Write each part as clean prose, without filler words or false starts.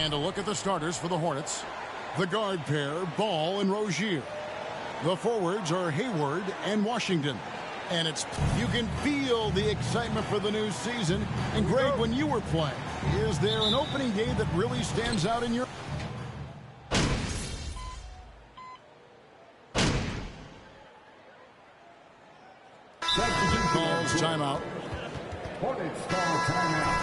And a look at the starters for the Hornets. The guard pair, Ball and Rozier. The forwards are Hayward and Washington. And you can feel the excitement for the new season. And Greg, when you were playing, is there an opening day that really stands out in your... Calls timeout. Hornets call timeout.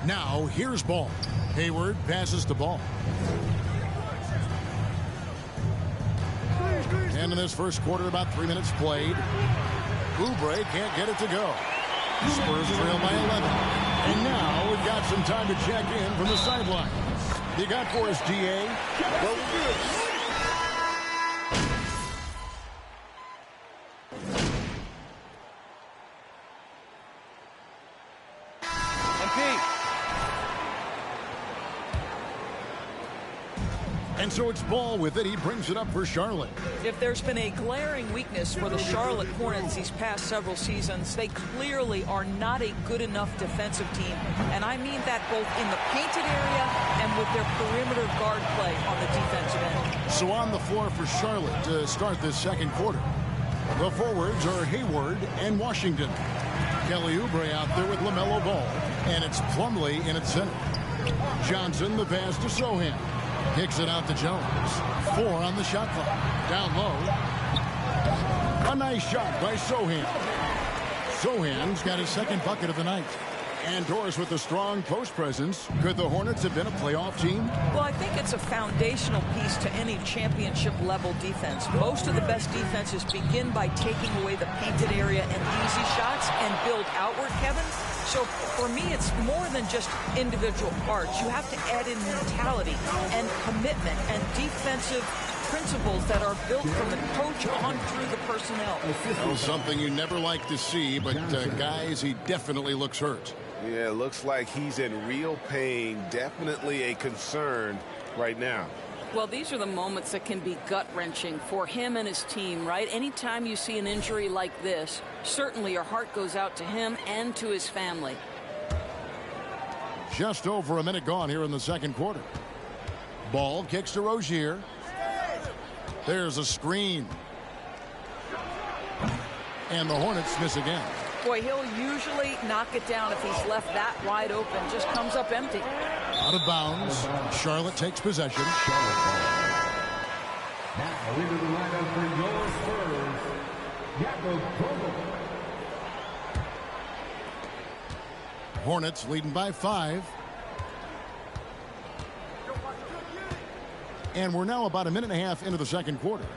Now, here's Ball. Hayward passes the ball. And in this first quarter, about 3 minutes played. Oubre can't get it to go. Spurs trail by 11. And now we've got some time to check in from the sideline. You got for us, DA? Well, and so it's Ball with it. He brings it up for Charlotte. If there's been a glaring weakness for the Charlotte Hornets these past several seasons, they clearly are not a good enough defensive team. And I mean that both in the painted area and with their perimeter guard play on the defensive end. So on the floor for Charlotte to start this second quarter. The forwards are Hayward and Washington. Kelly Oubre out there with LaMelo Ball. And it's Plumlee in its center. Johnson the pass to Sohan. Kicks it out to Jones. 4 on the shot clock. Down low. A nice shot by Sohan. Sohan's got his second bucket of the night. And Doris with a strong post presence. Could the Hornets have been a playoff team? Well, I think it's a foundational piece to any championship level defense. Most of the best defenses begin by taking away the painted area and easy shots and build outward, Kevin. So for me, it's more than just individual parts. You have to add in mentality and commitment and defensive principles that are built from the coach on through the personnel. Well, something you never like to see, but guys, he definitely looks hurt. Yeah, looks like he's in real pain. Definitely a concern right now. Well, these are the moments that can be gut-wrenching for him and his team, right? Anytime you see an injury like this, certainly your heart goes out to him and to his family. Just over a minute gone here in the second quarter. Ball kicks to Rozier. There's a screen. And the Hornets miss again. Boy, he'll usually knock it down if he's left that wide open. Just comes up empty. Out of bounds. Charlotte takes possession. Now into the lineup for your Spurs, Jakob Poeltl. Hornets leading by 5. And we're now about a minute and a half into the second quarter.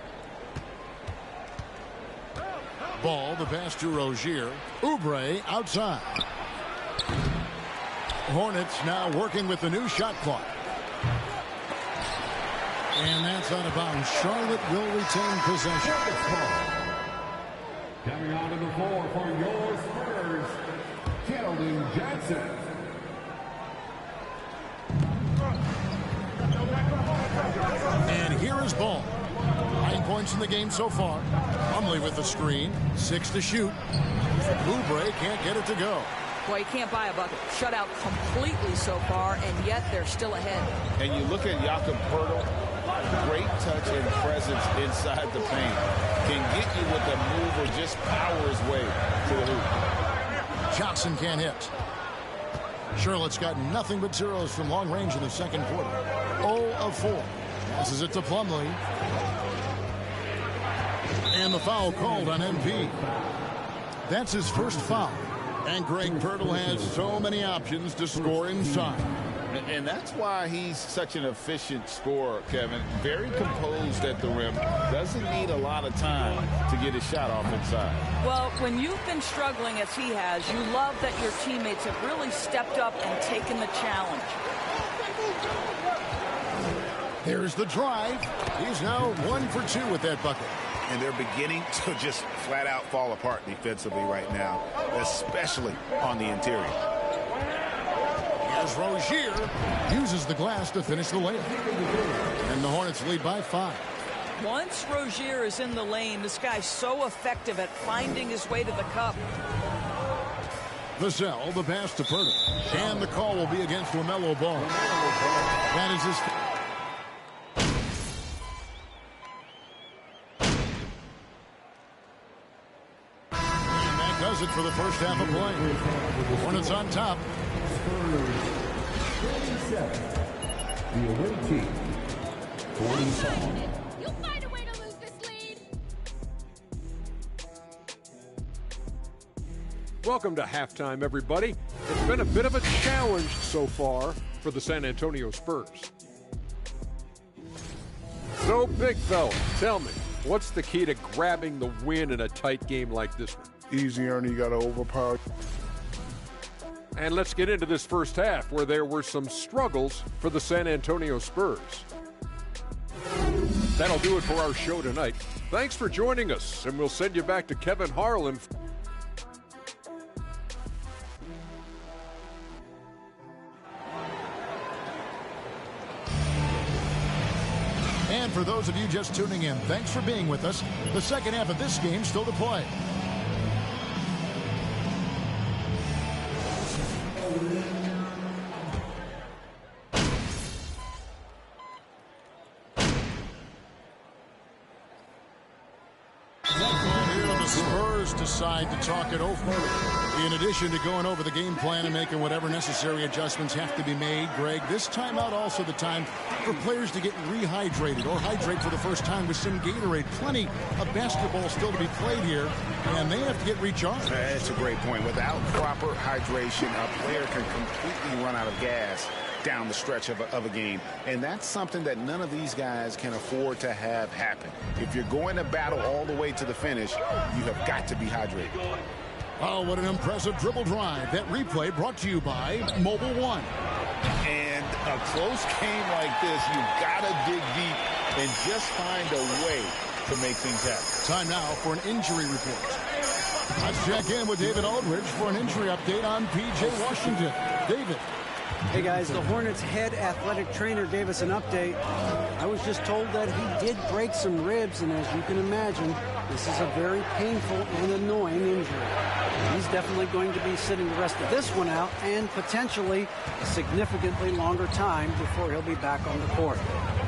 Ball, the pass to Rozier. Oubre outside. Hornets now working with the new shot clock. And that's out of bounds. Charlotte will retain possession. Coming onto the floor for your Spurs, Keldon Johnson. And here is Ball. 9 points in the game so far. Plumlee with the screen. 6 to shoot. Oubre can't get it to go. Boy, you can't buy a bucket. Shut out completely so far, and yet they're still ahead. And you look at Jakob Poeltl, great touch and presence inside the paint. Can get you with a move or just power his way to the hoop. Johnson can't hit. Charlotte's got nothing but zeros from long range in the second quarter. 0 of 4. Passes it to Plumlee. And the foul called on MP. That's his first foul. And Greg Poeltl has so many options to score inside. And that's why he's such an efficient scorer, Kevin. Very composed at the rim. Doesn't need a lot of time to get his shot off inside. Well, when you've been struggling as he has, you love that your teammates have really stepped up and taken the challenge. There's the drive. He's now 1 for 2 with that bucket. And they're beginning to just flat out fall apart defensively right now, especially on the interior. Here's Rozier. Uses the glass to finish the layup. And the Hornets lead by 5. Once Rozier is in the lane, this guy's so effective at finding his way to the cup. Vassell, the pass to Purtle. And the call will be against LaMelo Ball. That is his... And that does it for the first half of play. Hornets on top. The away team, 47. You'll find a way to lose this lead. Welcome to halftime, everybody. It's been a bit of a challenge so far for the San Antonio Spurs. So, big fella, tell me, what's the key to grabbing the win in a tight game like this one? Easy, Ernie. You got to overpower. And let's get into this first half where there were some struggles for the San Antonio Spurs. That'll do it for our show tonight. Thanks for joining us, and we'll send you back to Kevin Harlan. And for those of you just tuning in, thanks for being with us. The second half of this game still to play. Decide to talk it over. In addition to going over the game plan and making whatever necessary adjustments have to be made, Greg, this timeout also the time for players to get rehydrated or hydrate for the first time with some Gatorade. Plenty of basketball still to be played here, and they have to get recharged. That's a great point. Without proper hydration, a player can completely run out of gas down the stretch of a game, and that's something that none of these guys can afford to have happen. If you're going to battle all the way to the finish, you have got to be hydrated. Oh, what an impressive dribble drive. That replay brought to you by Mobile One. And a close game like this, you've got to dig deep and just find a way to make things happen. Time now for an injury report. Let's check in with David Aldridge for an injury update on P.J. Washington. David. Hey guys, the Hornets head athletic trainer gave us an update. I was just told that he did break some ribs, and as you can imagine, this is a very painful and annoying injury. He's definitely going to be sitting the rest of this one out and potentially a significantly longer time before he'll be back on the court.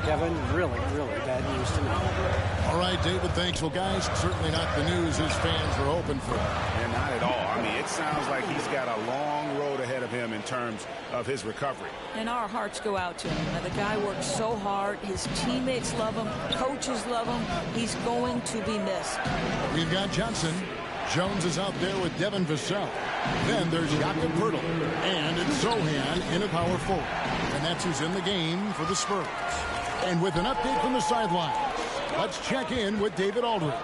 Kevin, really, really bad news tonight. All right, David, thanks. Well, guys, certainly not the news his fans are hoping for. And not at all. I mean, it sounds like he's got a long road ahead of him in terms of his recovery. And our hearts go out to him. Now, the guy works so hard. His teammates love him. Coaches love him. He's going to be missed. We've got Johnson. Jones is out there with Devin Vassell. Then there's Jakob Poeltl. And it's Zohan in a power forward. And that's who's in the game for the Spurs. And with an update from the sideline, let's check in with David Aldridge.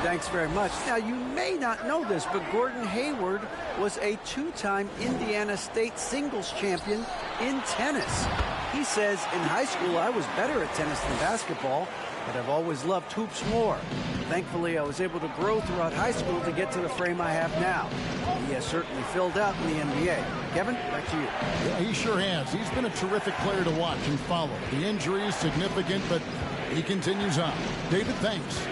Thanks very much. Now, you may not know this, but Gordon Hayward was a two-time Indiana State singles champion in tennis. He says, in high school, I was better at tennis than basketball, but I've always loved hoops more. Thankfully, I was able to grow throughout high school to get to the frame I have now. He has certainly filled out in the NBA. Kevin, back to you. Yeah, he sure has. He's been a terrific player to watch and follow. The injury is significant, but he continues on. David, thanks.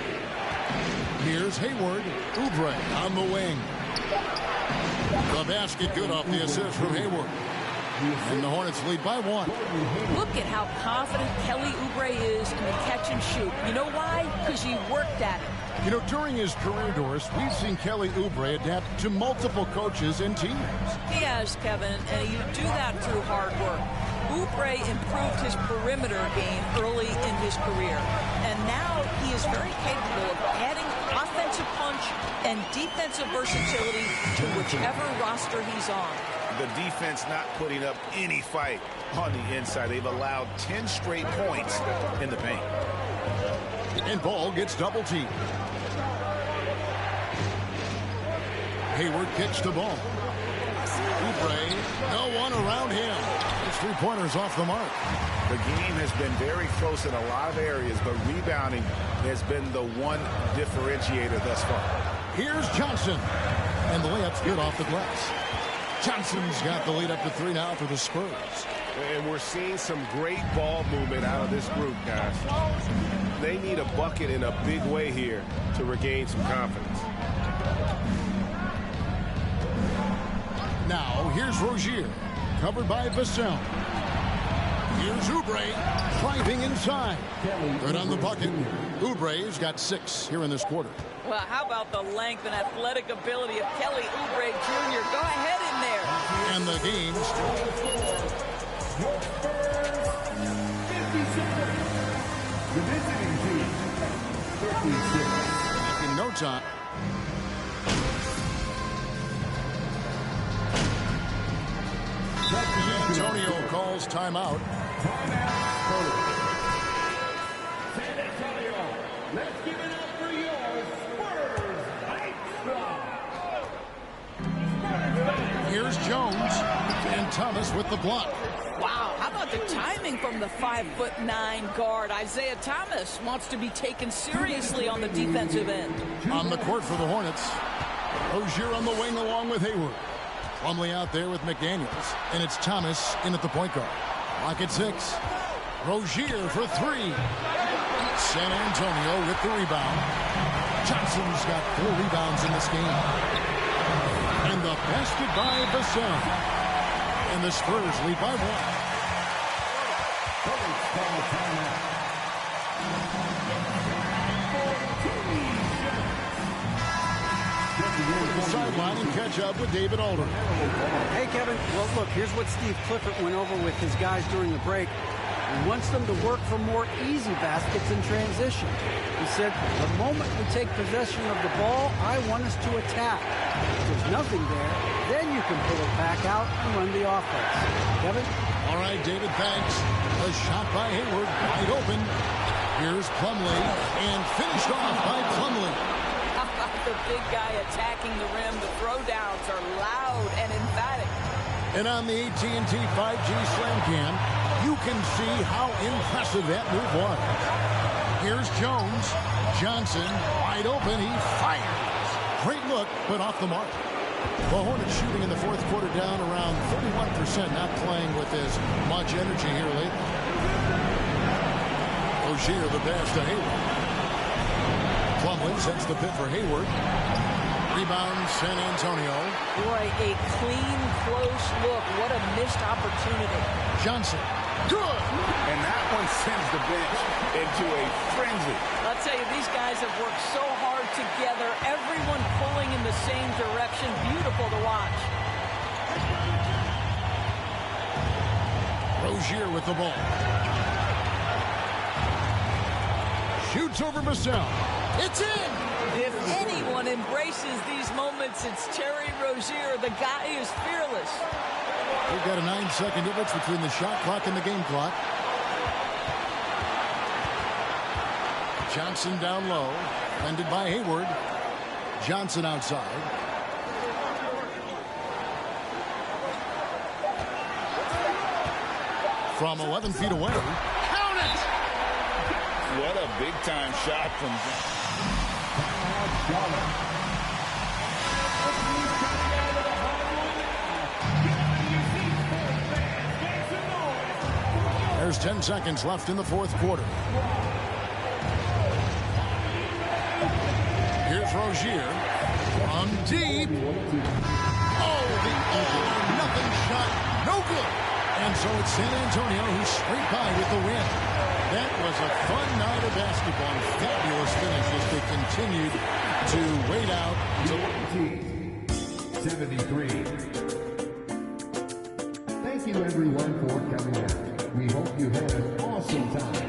Here's Hayward. Oubre on the wing. The basket good off the assist from Hayward. And the Hornets lead by one. Look at how confident Kelly Oubre is in the catch and shoot. You know why? Because he worked at it. You know, during his career, Doris, we've seen Kelly Oubre adapt to multiple coaches and teams. He has, Kevin, and you do that through hard work. Oubre improved his perimeter game early in his career, and now he is very capable of adding offensive punch and defensive versatility to whichever roster he's on. The defense not putting up any fight on the inside. They've allowed 10 straight points in the paint. And Ball gets double teamed. Hayward kicks the ball. Oubre, no one around him. His three-pointers off the mark. The game has been very close in a lot of areas, but rebounding has been the one differentiator thus far. Here's Johnson. And the layup's good off the glass. Johnson's got the lead up to 3 now for the Spurs. And we're seeing some great ball movement out of this group, guys. They need a bucket in a big way here to regain some confidence. Now, here's Rozier, covered by Vassell. Here's Oubre, driving inside. Good on the bucket. Oubre's got 6 here in this quarter. Well, how about the length and athletic ability of Kelly Oubre Jr.? Go ahead in there. And the game. The visiting team, 36. In no time. Antonio calls timeout. San Antonio, let's give it up for your Spurs Hype Squad. Here's Jones and Thomas with the block. Wow, how about the timing from the 5'9" guard? Isaiah Thomas wants to be taken seriously on the defensive end. On the court for the Hornets. Rozier on the wing along with Hayward. Plumlee out there with McDaniels. And it's Thomas in at the point guard. Clock at 6. Rozier for 3. San Antonio with the rebound. Johnson's got 4 rebounds in this game. And the basket by Vassell. And the Spurs lead by 1. Sideline and catch up with David Alder. Hey, Kevin. Well, look, here's what Steve Clifford went over with his guys during the break. He wants them to work for more easy baskets in transition. He said, the moment we take possession of the ball, I want us to attack. If there's nothing there, then you can pull it back out and run the offense. Kevin? All right, David, thanks. A shot by Hayward, wide open. Here's Plumlee, and finished off by Plumlee. How about the big guy attacking the rim? The throwdowns are loud and emphatic. And on the AT&T 5G Slam Cam, you can see how impressive that move was. Here's Jones. Johnson, wide open. He fires. Great look, but off the mark. The Hornets shooting in the fourth quarter down around 31%, not playing with as much energy here lately. Rozier the pass to Hayward. Plumlee sets the pit for Hayward. Rebound, San Antonio. Boy, a clean, close look. What a missed opportunity. Johnson. Good. And that one sends the bench into a frenzy. I'll tell you, these guys have worked so hard together. Everyone pulling in the same direction. Beautiful to watch. Rozier with the ball. Shoots over Vassell. It's in. If anyone embraces these moments, it's Terry Rozier. The guy is fearless. We've got a 9-second difference between the shot clock and the game clock. Johnson down low. Ended by Hayward. Johnson outside. From 11 feet away. Count it! What a big-time shot from There's 10 seconds left in the fourth quarter. Here's Rozier. On deep. Oh, the all-or-nothing shot. No good. And so it's San Antonio who's straight by with the win. That was a fun night of basketball and fabulous finish as they continued to wait out until 73. Thank you everyone for coming out. We hope you had an awesome time.